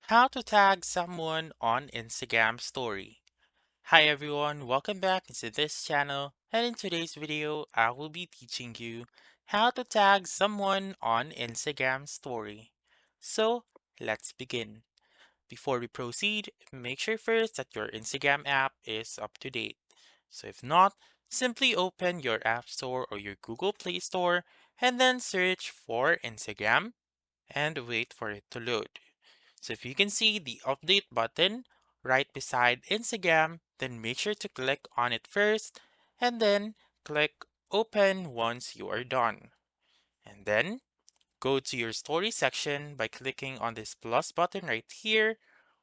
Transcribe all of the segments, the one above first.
How to tag someone on Instagram story. Hi everyone, welcome back to this channel, and in today's video I will be teaching you how to tag someone on Instagram story. So let's begin. Before we proceed, make sure first that your Instagram app is up to date. So if not, simply open your App Store or your Google Play Store and then search for Instagram and wait for it to load. So if you can see the update button right beside Instagram, then make sure to click on it first and then click open once you are done. And then go to your story section by clicking on this plus button right here,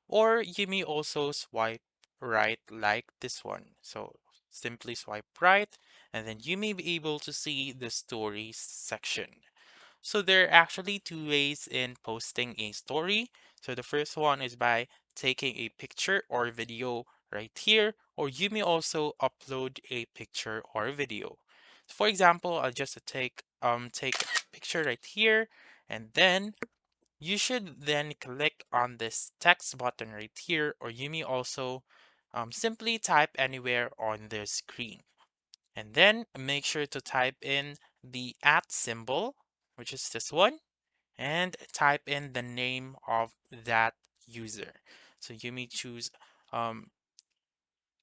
or you may also swipe right like this one. So simply swipe right and then you may be able to see the stories section. So there are actually two ways in posting a story. So the first one is by taking a picture or video right here, or you may also upload a picture or video. For example, I'll just take a picture right here, and then you should then click on this text button right here, or you may also simply type anywhere on the screen. And then make sure to type in the at symbol, which is this one, and type in the name of that user. So you may choose um,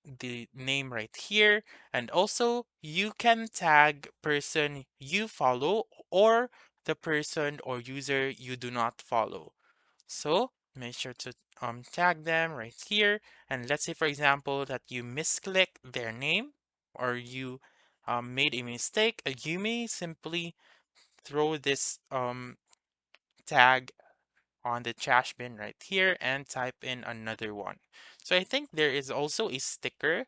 the name right here, and also you can tag person you follow or the person or user you do not follow. So make sure to tag them right here. And let's say, for example, that you misclick their name or you made a mistake, you may simply throw this tag on the trash bin right here and type in another one. So I think there is also a sticker,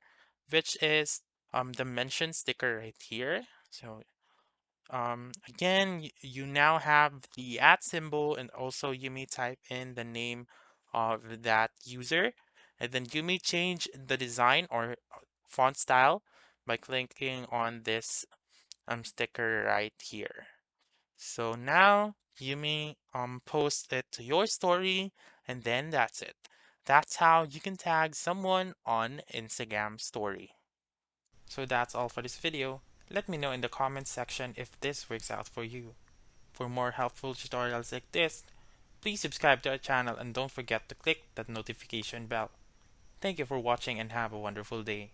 which is the mention sticker right here. So again, you now have the at symbol, and also you may type in the name of that user, and then you may change the design or font style by clicking on this sticker right here. So now you may post it to your story, and then that's it. That's how you can tag someone on Instagram story. So that's all for this video. Let me know in the comments section if this works out for you. For more helpful tutorials like this, please subscribe to our channel and don't forget to click that notification bell. Thank you for watching and have a wonderful day.